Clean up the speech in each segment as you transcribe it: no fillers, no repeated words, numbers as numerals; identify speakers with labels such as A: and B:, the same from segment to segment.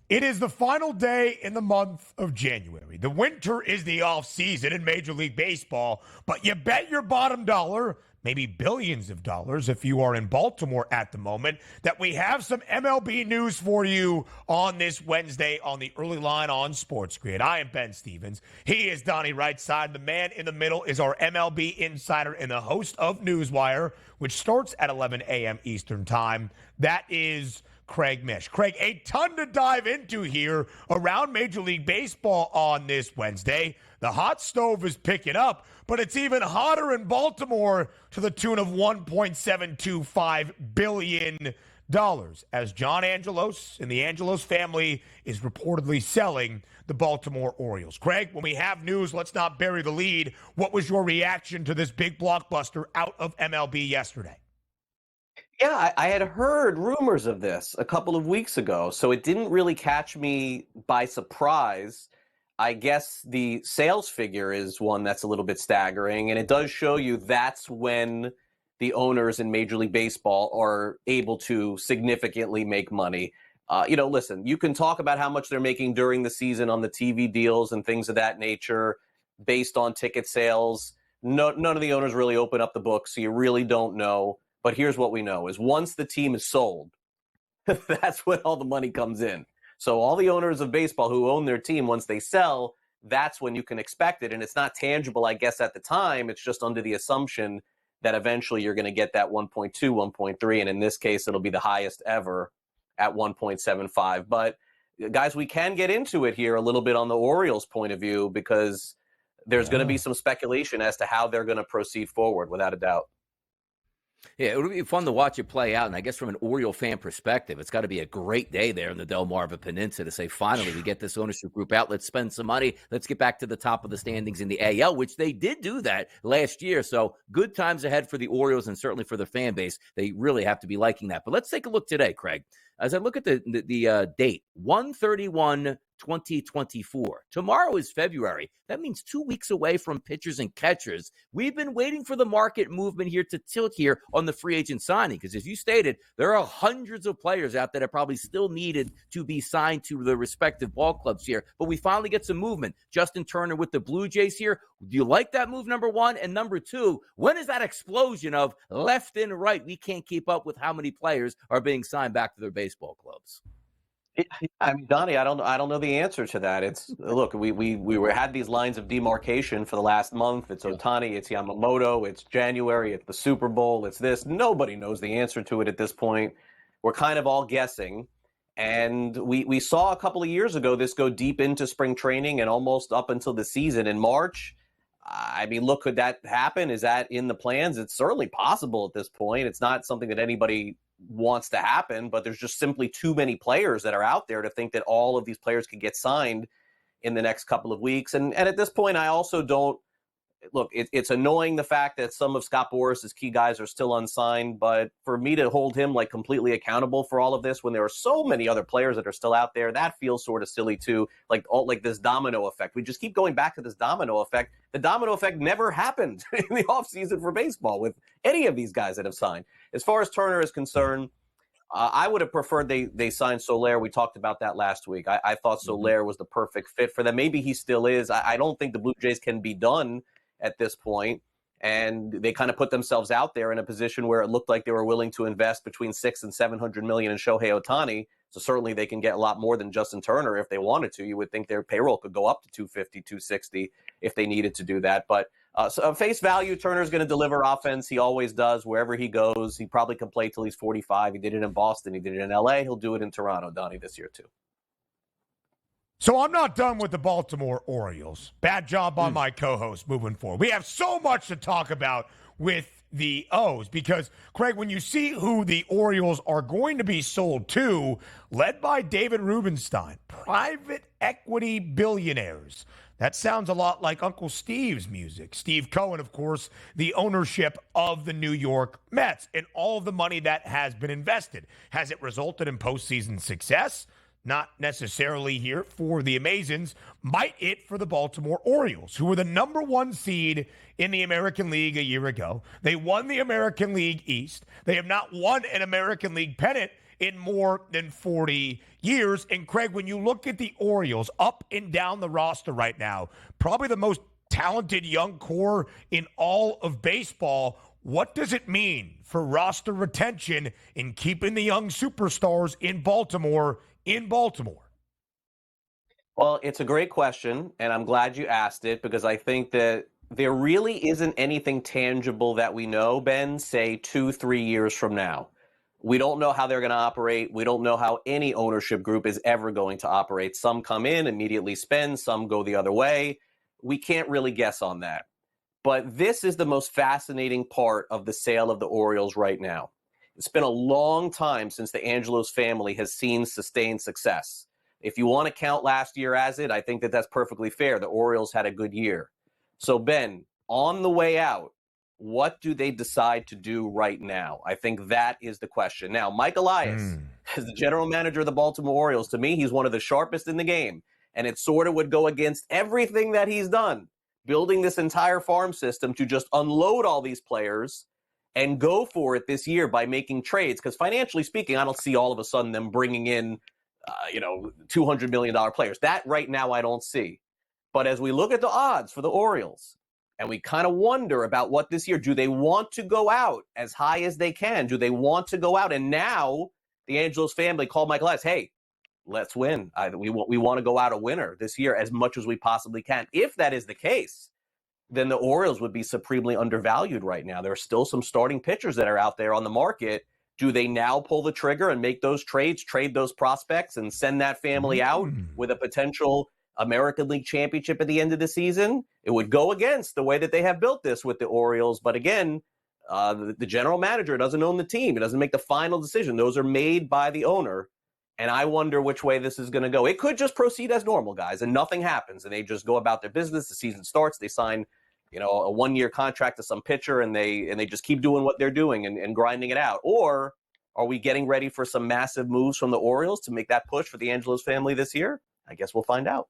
A: It is the final day in the month of January. The winter is the offseason in Major League Baseball, but you bet your bottom dollar, maybe billions of dollars if you are in Baltimore at the moment, that we have some MLB news for you on this Wednesday on the early line on SportsGrid. I am Ben Stevens. He is Donnie RightSide. The man in the middle is our MLB insider and the host of NewsWire, which starts at 11 a.m. Eastern Time. That is Craig Mish. Craig, a ton to dive into here around Major League Baseball on this Wednesday. The hot stove is picking up, but it's even hotter in Baltimore to the tune of $1.725 billion as John Angelos and the Angelos family is reportedly selling the Baltimore Orioles. Craig, when we have news, let's not bury the lead. What was your reaction to this big blockbuster out of MLB yesterday?
B: Yeah, I had heard rumors of this a couple of weeks ago, so it didn't really catch me by surprise. I guess the sales figure is one that's a little bit staggering, and it does show you that's when the owners in Major League Baseball are able to significantly make money. Listen, you can talk about how much they're making during the season on the TV deals and things of that nature based on ticket sales. None of the owners really open up the books, so you really don't know. But here's what we know is once the team is sold, that's when all the money comes in. So all the owners of baseball who own their team, once they sell, that's when you can expect it. And it's not tangible, I guess, at the time. It's just under the assumption that eventually you're going to get that 1.2, 1.3. And in this case, it'll be the highest ever at 1.75. But guys, we can get into it here a little bit on the Orioles' point of view, because there's going to be some speculation as to how they're going to proceed forward, without a doubt.
C: Yeah, it would be fun to watch it play out. And I guess from an Oriole fan perspective, it's got to be a great day there in the Delmarva Peninsula to say, finally, we get this ownership group out. Let's spend some money. Let's get back to the top of the standings in the AL, which they did do that last year. So good times ahead for the Orioles and certainly for their fan base. They really have to be liking that. But let's take a look today, Craig. As I look at the date, 1/31/2024. Tomorrow is February. That means 2 weeks away from pitchers and catchers. We've been waiting for the market movement here to tilt here on the free agent signing, because as you stated, there are hundreds of players out there that probably still needed to be signed to the respective ball clubs here. But we finally get some movement. Justin Turner with the Blue Jays here. Do you like that move, number one? And number two, when is that explosion of left and right? We can't keep up with how many players are being signed back to their baseball clubs.
B: I mean, Donnie, I don't know the answer to that. It's look, we had these lines of demarcation for the last month. It's Ohtani, it's Yamamoto, it's January, it's the Super Bowl, it's this. Nobody knows the answer to it at this point. We're kind of all guessing. And we saw a couple of years ago this go deep into spring training and almost up until the season in March. I mean, look, could that happen? Is that in the plans? It's certainly possible at this point. It's not something that anybody wants to happen, but there's just simply too many players that are out there to think that all of these players could get signed in the next couple of weeks. And at this point, I also don't look, it's annoying the fact that some of Scott Boris's key guys are still unsigned, but for me to hold him like completely accountable for all of this when there are so many other players that are still out there, that feels sort of silly too. Like this domino effect. We just keep going back to this domino effect. The domino effect never happened in the offseason for baseball with any of these guys that have signed. As far as Turner is concerned, I would have preferred they signed Soler. We talked about that last week. I thought Soler was the perfect fit for them. Maybe he still is. I don't think the Blue Jays can be done at this point, and they kind of put themselves out there in a position where it looked like they were willing to invest between $600 and $700 million in Shohei Ohtani. So certainly they can get a lot more than Justin Turner if they wanted to. You would think their payroll could go up to $250, $260 if they needed to do that. But so face value, Turner's going to deliver offense. He always does wherever he goes. He probably can play till he's 45. He did it in Boston. He did it in LA. He'll do it in Toronto, Donnie, this year too.
A: So I'm not done with the Baltimore Orioles. Bad job on my co-host moving forward. We have so much to talk about with the O's because, Craig, when you see who the Orioles are going to be sold to, led by David Rubenstein, private equity billionaires. That sounds a lot like Uncle Steve's music. Steve Cohen, of course, the ownership of the New York Mets and all of the money that has been invested. Has it resulted in postseason success? Not necessarily here for the Amazons. Might it for the Baltimore Orioles, who were the number one seed in the American League a year ago. They won the American League East. They have not won an American League pennant in more than 40 years. And Craig, when you look at the Orioles up and down the roster right now, probably the most talented young core in all of baseball, what does it mean for roster retention in keeping the young superstars in Baltimore?
B: Well, it's a great question, and I'm glad you asked it because I think that there really isn't anything tangible that we know, Ben, say 2-3 years from now. We don't know how they're going to operate. We don't know how any ownership group is ever going to operate. Some come in, immediately spend, some go the other way. We can't really guess on that. But this is the most fascinating part of the sale of the Orioles right now. It's been a long time since the Angelos family has seen sustained success. If you want to count last year as it, I think that that's perfectly fair. The Orioles had a good year. So, Ben, on the way out, what do they decide to do right now? I think that is the question. Now, Mike Elias, as the general manager of the Baltimore Orioles, to me, he's one of the sharpest in the game. And it sort of would go against everything that he's done, building this entire farm system to just unload all these players and go for it this year by making trades. Because financially speaking, I don't see all of a sudden them bringing in $200 million players. That right now I don't see. But as we look at the odds for the Orioles, and we kind of wonder about what this year, do they want to go out as high as they can? Do they want to go out? And now the Angelos family called Mike Elias, hey, let's win. We want to go out a winner this year as much as we possibly can. If that is the case, then the Orioles would be supremely undervalued right now. There are still some starting pitchers that are out there on the market. Do they now pull the trigger and make those trades, trade those prospects, and send that family out with a potential American League championship at the end of the season? It would go against the way that they have built this with the Orioles. But again, the general manager doesn't own the team. He doesn't make the final decision. Those are made by the owner. And I wonder which way this is going to go. It could just proceed as normal, guys, and nothing happens. And they just go about their business. The season starts. They sign, a one-year contract to some pitcher, and they just keep doing what they're doing and grinding it out. Or are we getting ready for some massive moves from the Orioles to make that push for the Angelos family this year? I guess we'll find out.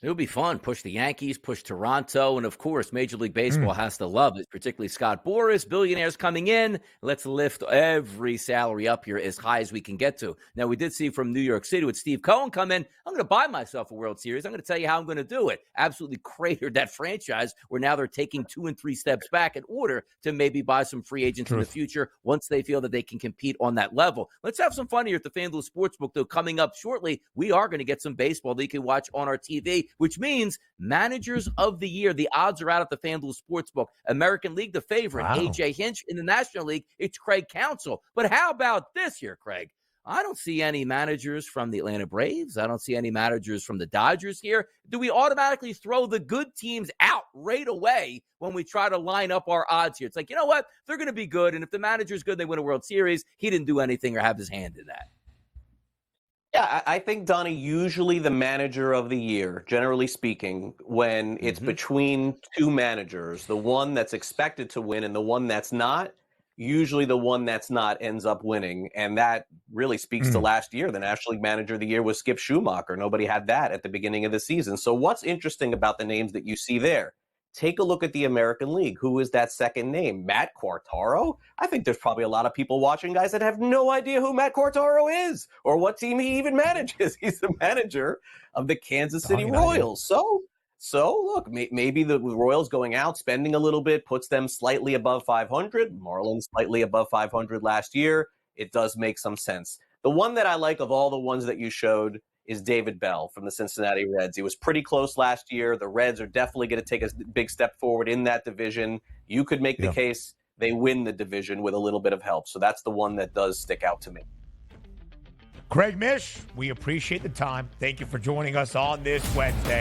C: It would be fun. Push the Yankees, push Toronto, and of course, Major League Baseball has to love it, particularly Scott Boras, billionaires coming in. Let's lift every salary up here as high as we can get to. Now, we did see from New York City with Steve Cohen come in, I'm going to buy myself a World Series. I'm going to tell you how I'm going to do it. Absolutely cratered that franchise where now they're taking 2 and 3 steps back in order to maybe buy some free agents in the future once they feel that they can compete on that level. Let's have some fun here at the FanDuel Sportsbook, though. Coming up shortly, we are going to get some baseball that you can watch on our TV, which means managers of the year. The odds are out at the FanDuel Sportsbook. American League, the favorite, A.J. Hinch. In the National League, it's Craig Counsell. But how about this year, Craig? I don't see any managers from the Atlanta Braves. I don't see any managers from the Dodgers here. Do we automatically throw the good teams out right away when we try to line up our odds here? It's like, you know what? They're going to be good. And if the manager's good, they win a World Series. He didn't do anything or have his hand in that.
B: Yeah, I think, Donnie, usually the manager of the year, generally speaking, when it's between two managers, the one that's expected to win and the one that's not, usually the one that's not ends up winning. And that really speaks to last year. The National League Manager of the Year was Skip Schumacher. Nobody had that at the beginning of the season. So what's interesting about the names that you see there? Take a look at the American League. Who is that second name? Matt Quartaro? I think there's probably a lot of people watching, guys, that have no idea who Matt Quartaro is or what team he even manages. He's the manager of the Kansas City Royals. So look, maybe the Royals going out, spending a little bit, puts them slightly above 500. Marlins slightly above 500 last year. It does make some sense. The one that I like of all the ones that you showed is David Bell from the Cincinnati Reds. He was pretty close last year. The Reds are definitely going to take a big step forward in that division. You could make the case they win the division with a little bit of help. So that's the one that does stick out to me.
A: Craig Mish, we appreciate the time. Thank you for joining us on this Wednesday.